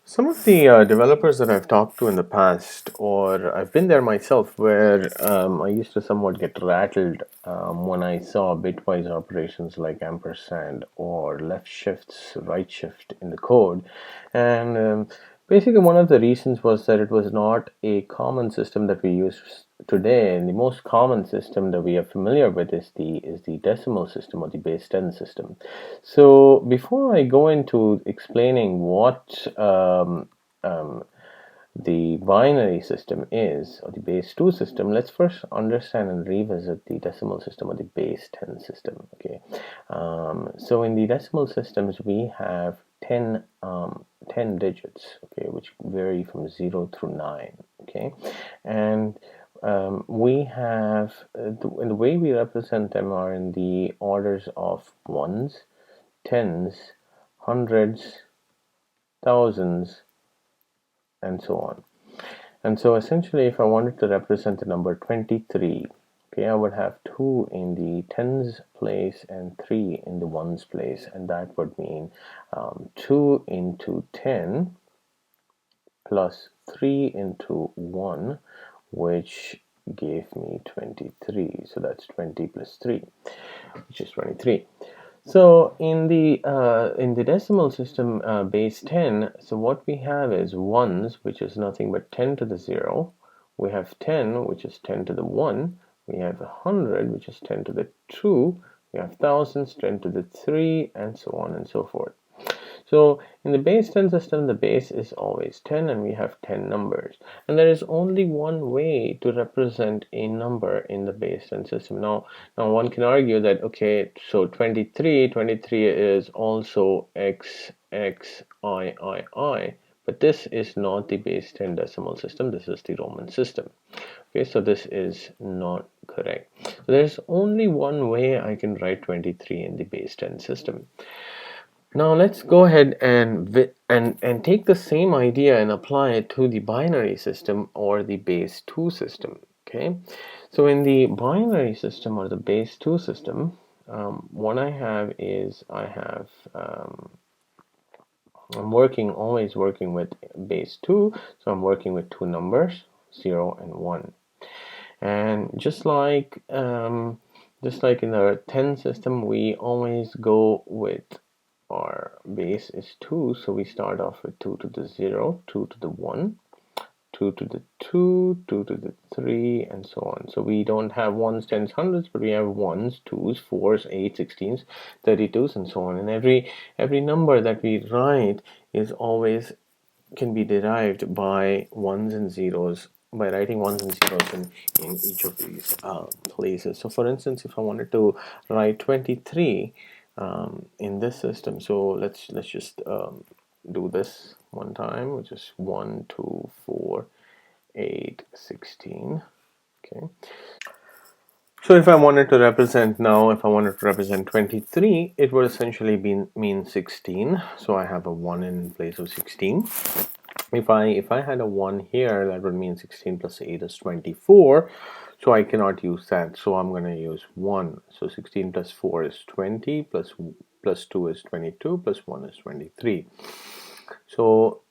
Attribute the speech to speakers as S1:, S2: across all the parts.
S1: Some of the developers that I've talked to in the past, or I've been there myself, where I used to somewhat get rattled when I saw bitwise operations like ampersand or left shifts, right shift in the code. And basically, one of the reasons was that it was not a common system that we use today. And the most common system that we are familiar with is the decimal system or the base 10 system. So before I go into explaining what um, the binary system is, or the base 2 system, let's first understand and revisit the decimal system or the base 10 system. Okay, so in the decimal systems we have 10 digits, okay, which vary from 0 through 9. Okay, and we have the way we represent them are in the orders of ones, tens, hundreds, thousands, and so on. And so essentially, if I wanted to represent the number 23, okay, I would have 2 in the tens place and 3 in the ones place, and that would mean 2 into 10 plus 3 into 1, which gave me 23. So that's 20 plus 3, which is 23. So in the decimal system base 10, so what we have is ones, which is nothing but 10 to the 0. We have 10, which is 10 to the 1. We have 100, which is 10 to the 2. We have thousands, 10 to the 3, and so on and so forth. So in the base 10 system, the base is always 10 and we have 10 numbers. And there is only one way to represent a number in the base 10 system. Now one can argue that, okay, so 23 is also x, x, I. But this is not the base 10 decimal system. This is the Roman system. Okay, so this is not correct. So there's only one way I can write 23 in the base 10 system. Now let's go ahead and take the same idea and apply it to the binary system or the base 2 system. Okay, so in the binary system or the base 2 system, what I have is I'm always working with base 2, so I'm working with two numbers, 0 and 1. And just like in the 10 system, we always go with our base is 2, so we start off with 2 to the 0, 2 to the 1, 2 to the 2, 2 to the 3, and so on. So we don't have ones, tens, hundreds, but we have ones, twos, fours, 8, 16s, 32s, and so on. And every number that we write is always can be derived by ones and zeros, by writing ones and zeros in each of these places. So for instance, if I wanted to write 23 in this system, so let's just do this one time, which is 1, 2, 4, 8, 16. Okay, so if I wanted to represent 23, it would essentially mean 16. So I have a 1 in place of 16. If I had a 1 here, that would mean 16 plus 8 is 24. So I cannot use that. So I'm going to use 1. So 16 plus 4 is 20, plus 2 is 22, plus 1 is 23. So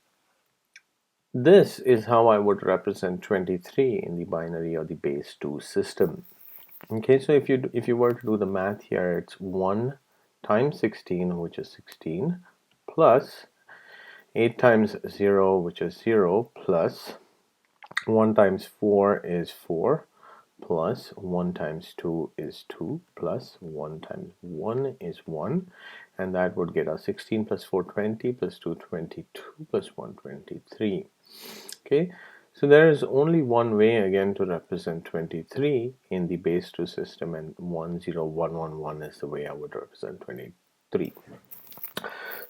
S1: this is how I would represent 23 in the binary or the base 2 system. Okay, so if you were to do the math here, it's 1 times 16, which is 16, plus 8 times 0, which is 0, plus 1 times 4 is 4, plus 1 times 2 is 2, plus 1 times 1 is 1, and that would get us 16 plus 4, 20, plus 2, 22, plus 1, 23. Okay, so there is only one way again to represent 23 in the base 2 system, and 10111 is the way I would represent 23.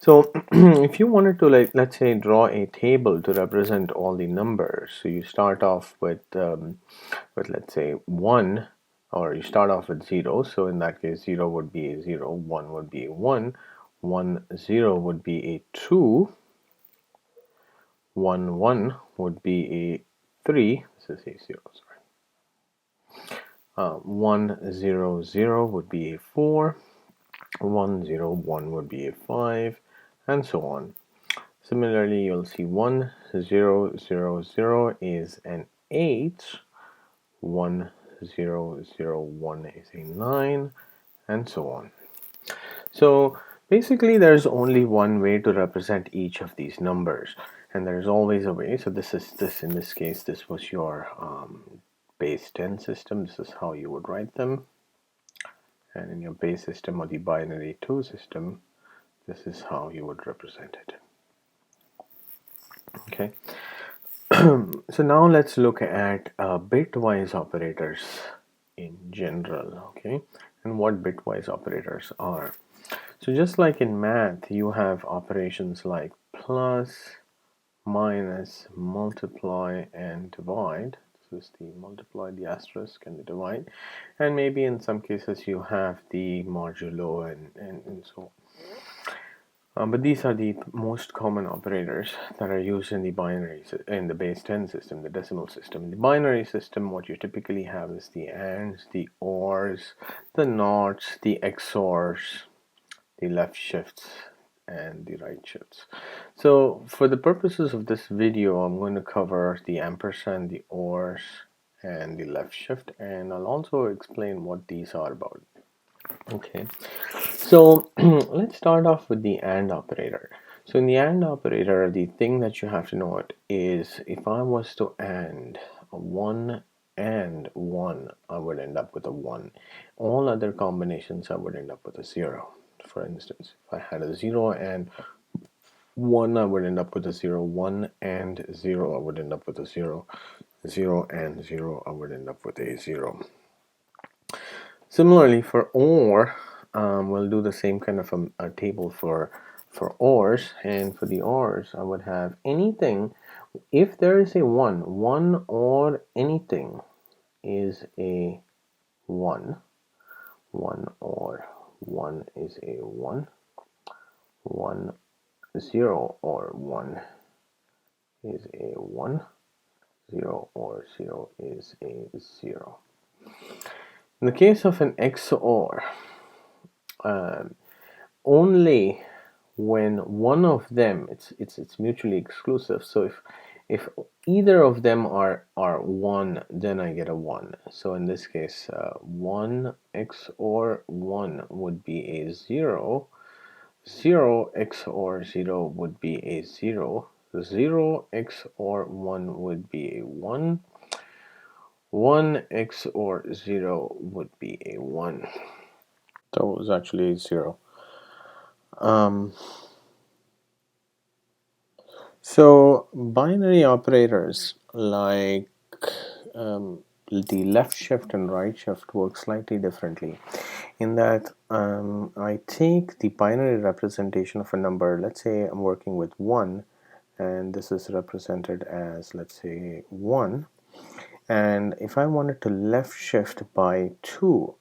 S1: So if you wanted to, like, let's say, draw a table to represent all the numbers, so you start off with let's say 1, or you start off with 0. So in that case, 0 would be a 0, 1 would be a 1, 0 would be a 2, 1 would be a 3. This is a 0, sorry. 1 would be a 4, 1 would be a 5, and so on. Similarly, you'll see 1, 0, 0, 0 is an 8, 1, 0, 0, 1 is a 9, and so on. So basically, there's only one way to represent each of these numbers, and there's always a way. So in this case, this was your base 10 system. This is how you would write them. And in your base system or the binary 2 system, this is how you would represent it. Okay. So now let's look at bitwise operators in general, okay, and what bitwise operators are. So just like in math, you have operations like plus, minus, multiply, and divide. This is the multiply, the asterisk, and the divide. And maybe in some cases you have the modulo and so on. But these are the most common operators that are used in the in the base 10 system, the decimal system. In the binary system, what you typically have is the ands, the ors, the nots, the xors, the left shifts, and the right shifts. So for the purposes of this video, I'm going to cover the ampersand, the ors, and the left shift, and I'll also explain what these are about. Okay, so let's start off with the AND operator. So in the AND operator, the thing that you have to note is if I was to AND a 1 and 1, I would end up with a 1. All other combinations, I would end up with a 0. For instance, if I had a 0 and 1, I would end up with a 0. 1 and 0, I would end up with a 0. 0 and 0, I would end up with a 0. Similarly, for OR, we'll do the same kind of a table for ORs, and for the ORs, I would have anything. If there is a 1 or anything is a 1. 1 or 1 is a 1. 1, 0 or 1 is a 1. 0 or 0 is a 0. In the case of an XOR, only when one of them it's mutually exclusive. So if either of them are 1, then I get a 1. So in this case, 1 XOR 1 would be a 0. 0 XOR 0 would be a 0. 0 XOR 1 would be a 1. 1 XOR 0 would be a 1. So it was actually a 0. So binary operators like the left shift and right shift work slightly differently in that I take the binary representation of a number. Let's say I'm working with 1 and this is represented as, let's say, 1, and if I wanted to left shift by 2,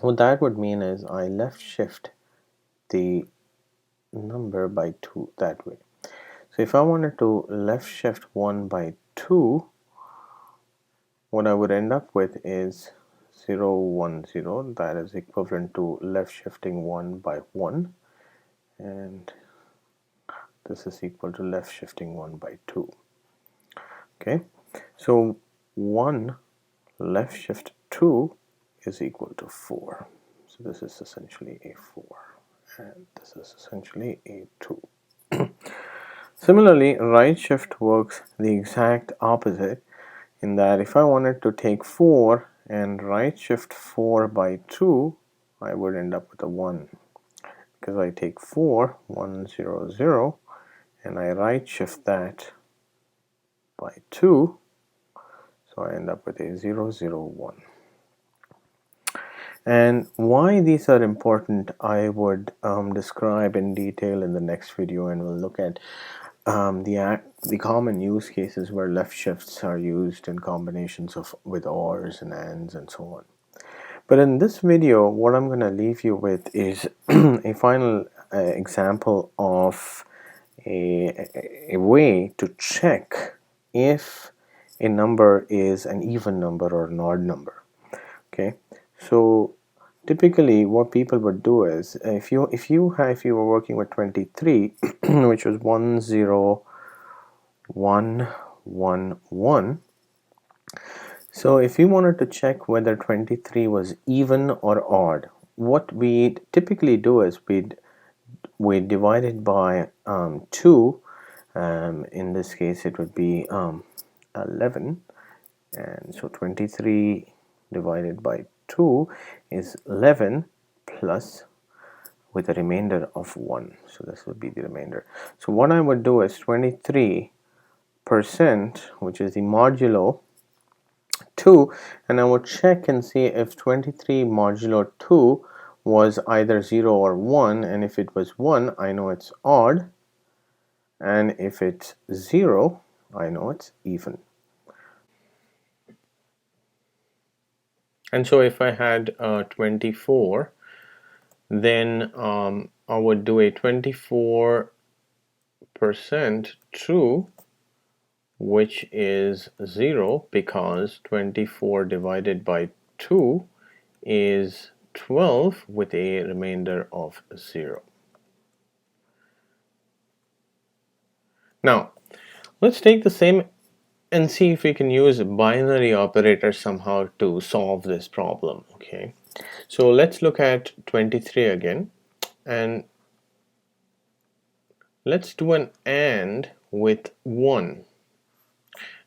S1: what that would mean is I left shift the number by 2 that way. So if I wanted to left shift 1 by 2, what I would end up with is 0, 1, 0. That is equivalent to left shifting 1 by 1. And this is equal to left shifting 1 by 2. Okay, so 1 left shift 2 is equal to 4. So this is essentially a 4. And this is essentially a 2. Similarly, right shift works the exact opposite in that if I wanted to take 4 and right shift 4 by 2, I would end up with a 1 because I take 4, 1, 0, 0, and I right shift that by 2, so I end up with a 0, 0, 1. And why these are important, I would describe in detail in the next video, and we'll look at the common use cases where left shifts are used in combinations with ORs and ANDs and so on. But in this video, what I'm going to leave you with is a final example of a way to check if a number is an even number or an odd number. Okay, so typically what people would do is if you were working with 23 which was 10111. So if you wanted to check whether 23 was even or odd, what we typically do is we divide it by 2. In this case it would be 11, and so 23 divided by 2 is 11 plus with a remainder of 1. So this would be the remainder. So what I would do is 23%, which is the modulo 2, and I would check and see if 23 modulo 2 was either 0 or 1, and if it was 1 I know it's odd, and if it's 0 I know it's even. And so if I had 24, then I would do a 24% true, which is 0, because 24 divided by 2 is 12 with a remainder of 0. Now, let's take the same and see if we can use a binary operator somehow to solve this problem. Okay, so let's look at 23 again, and let's do an AND with 1.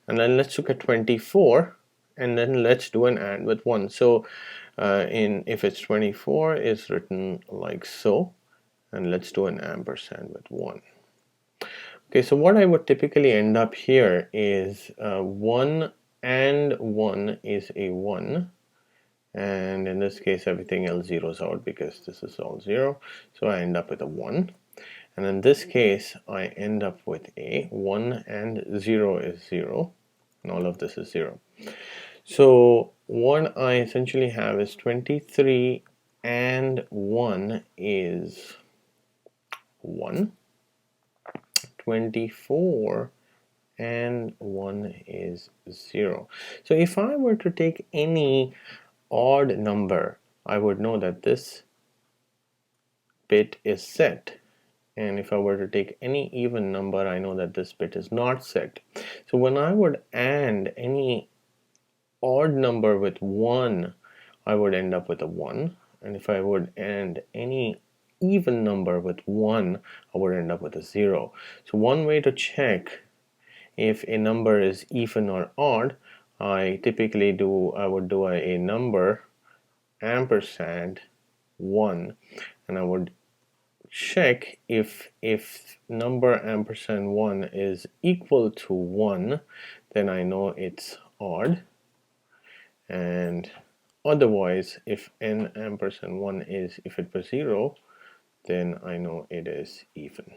S1: And then let's look at 24, and then let's do an AND with 1. So if it's 24 is written like so, and let's do an ampersand with 1. Okay, so what I would typically end up here is 1 and 1 is a 1, and in this case everything else zeroes out because this is all 0, so I end up with a 1. And in this case I end up with a 1 and 0 is 0, and all of this is 0. So what I essentially have is 23 and 1 is 1. 24 and 1 is 0. So if I were to take any odd number, I would know that this bit is set. And if I were to take any even number, I know that this bit is not set. So when I would AND any odd number with 1, I would end up with a 1. And if I would AND any even number with 1, I would end up with a 0. So one way to check if a number is even or odd, I would do a number ampersand 1, and I would check if number ampersand 1 is equal to 1, then I know it's odd, and otherwise if n ampersand 1 is, if it was 0, then I know it is even.